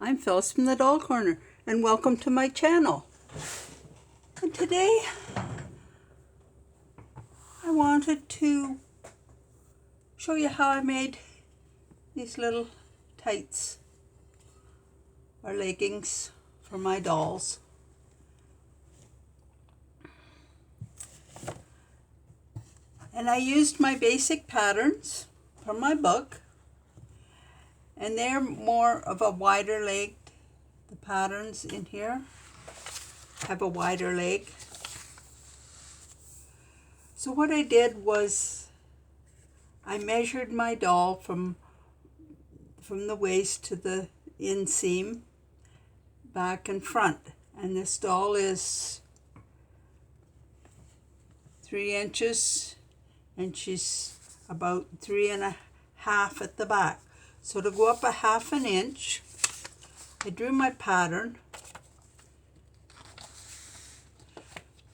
I'm Phyllis from the Doll Corner, and welcome to my channel. And today, I wanted to show you how I made these little tights or leggings for my dolls. And I used my basic patterns from my book, and they're more of a wider leg. The patterns in here have a wider leg. So what I did was I measured my doll from the waist to the inseam, back and front. And this doll is 3 inches, and she's about 3.5 at the back. So to go up a 1/2 inch, I drew my pattern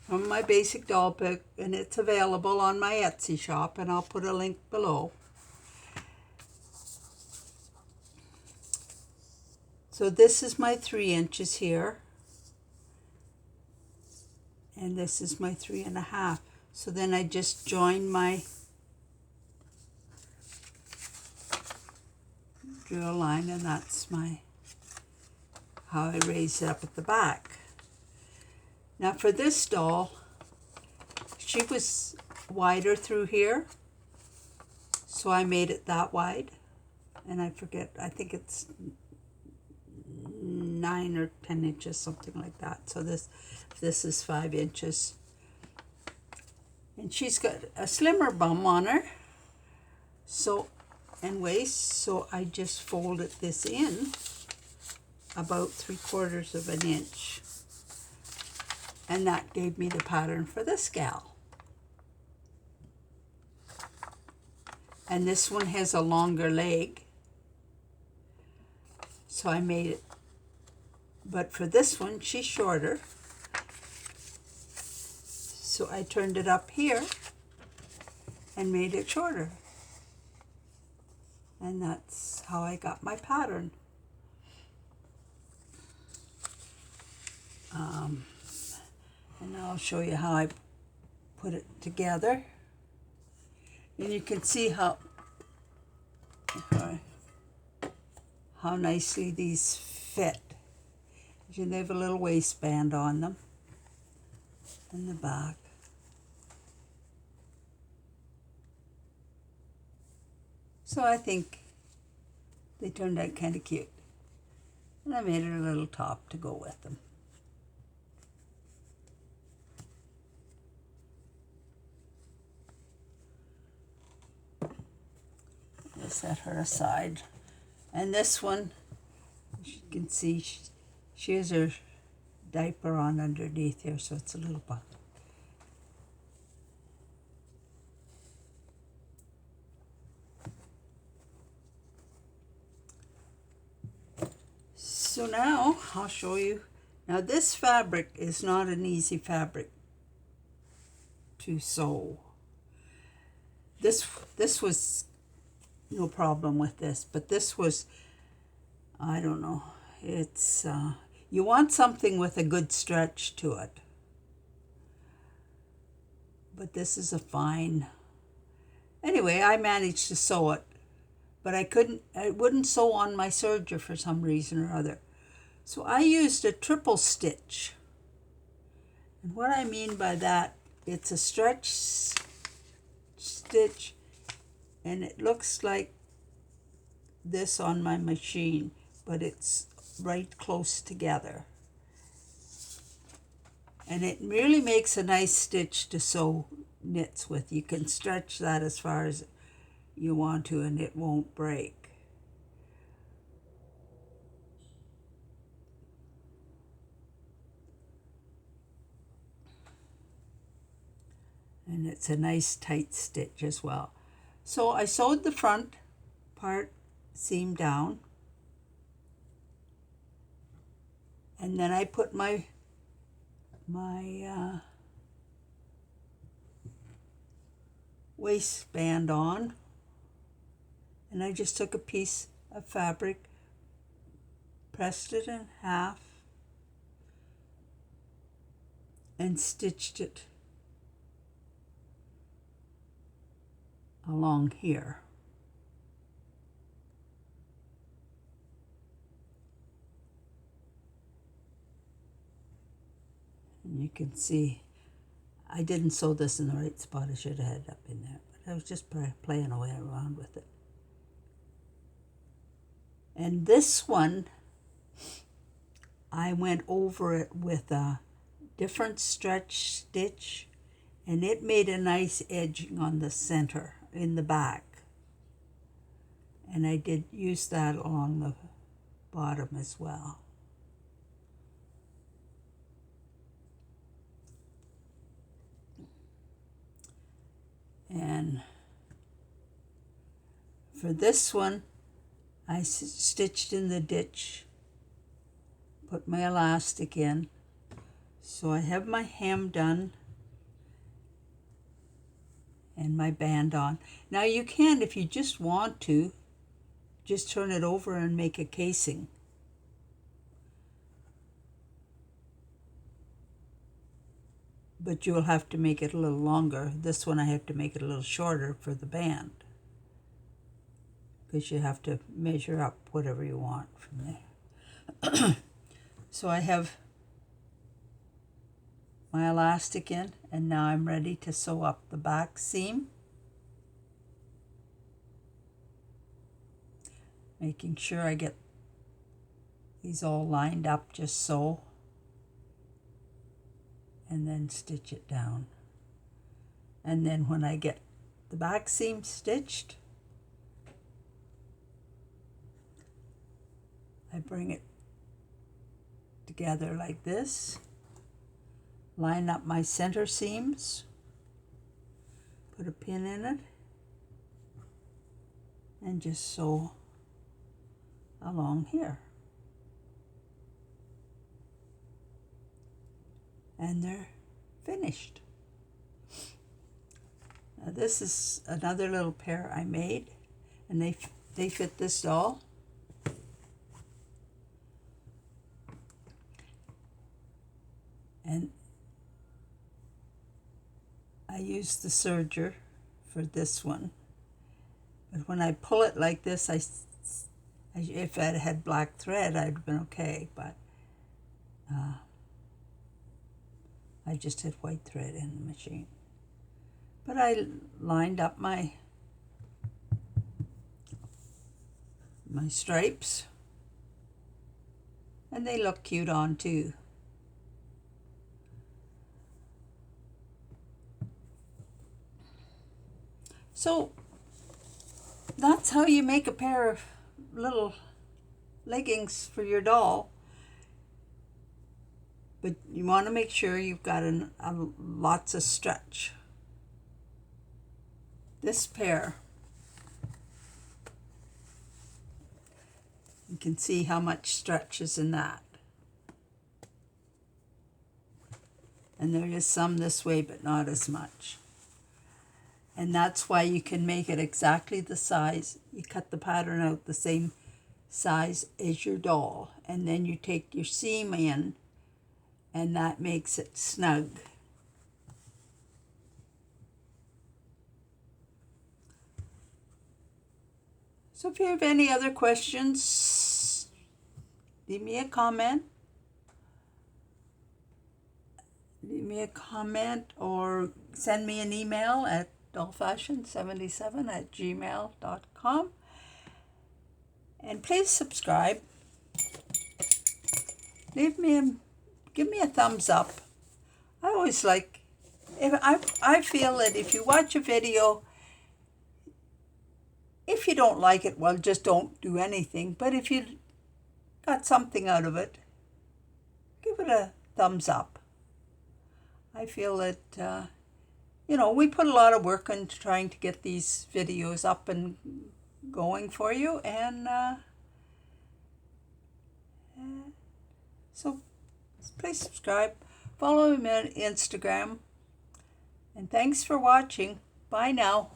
from my basic doll book, and it's available on my Etsy shop, and I'll put a link below. So this is my 3 inches here, and this is my 3.5. So then I just join my drill line, and that's how I raise it up at the back. Now for this doll, she was wider through here, so I made it that wide. And I think it's 9 or 10 inches, something like that. So this is 5 inches. And she's got a slimmer bum on her, and waist, so I just folded this in about 3/4 of an inch. And that gave me the pattern for this gal. And this one has a longer leg, so I made it. But for this one, she's shorter, so I turned it up here and made it shorter. And that's how I got my pattern. And I'll show you how I put it together. And you can see how nicely these fit. They have a little waistband on them in the back. So I think they turned out kind of cute. And I made her a little top to go with them. I'll set her aside. And this one, as you can see, she has her diaper on underneath here, so it's a little bit. So now I'll show you. Now this fabric is not an easy fabric to sew. This was no problem with this, but this was, I don't know, it's, you want something with a good stretch to it. But this is a fine. Anyway, I managed to sew it, but it wouldn't sew on my serger for some reason or other. So I used a triple stitch. And what I mean by that, it's a stretch stitch, and it looks like this on my machine, but it's right close together. And it really makes a nice stitch to sew knits with. You can stretch that as far as you want to, and it won't break. And it's a nice tight stitch as well. So I sewed the front part seam down, and then I put my waistband on, and I just took a piece of fabric, pressed it in half, and stitched it along here. And you can see I didn't sew this in the right spot. I should have had it up in there, but I was just playing away around with it. And this one, I went over it with a different stretch stitch, and it made a nice edging on the center in the back. And I did use that along the bottom as well. And for this one, I stitched in the ditch, put my elastic in. So I have my hem done and my band on. Now you can, if you just want to, just turn it over and make a casing. But you'll have to make it a little longer. This one I have to make it a little shorter for the band, because you have to measure up whatever you want from there. So I have my elastic in, and now I'm ready to sew up the back seam. Making sure I get these all lined up just so, and then stitch it down. And then when I get the back seam stitched, I bring it together like this, line up my center seams, put a pin in it, and just sew along here. And they're finished. Now this is another little pair I made, and they fit this doll. And I used the serger for this one, but when I pull it like this, if I had black thread, I'd have been okay, but I just had white thread in the machine. But I lined up my stripes, and they look cute on too. So that's how you make a pair of little leggings for your doll. But you want to make sure you've got lots of stretch. This pair, you can see how much stretch is in that. And there is some this way, but not as much. And that's why you can make it exactly the size. You cut the pattern out the same size as your doll. And then you take your seam in, and that makes it snug. So if you have any other questions, leave me a comment. Leave me a comment or send me an email at dollfashion77@gmail.com. And please subscribe. Give me a thumbs up. I always like, I feel that if you watch a video, if you don't like it, well, just don't do anything. But if you got something out of it, give it a thumbs up. I feel that, we put a lot of work into trying to get these videos up and going for you. And so please subscribe. Follow me on Instagram. And thanks for watching. Bye now.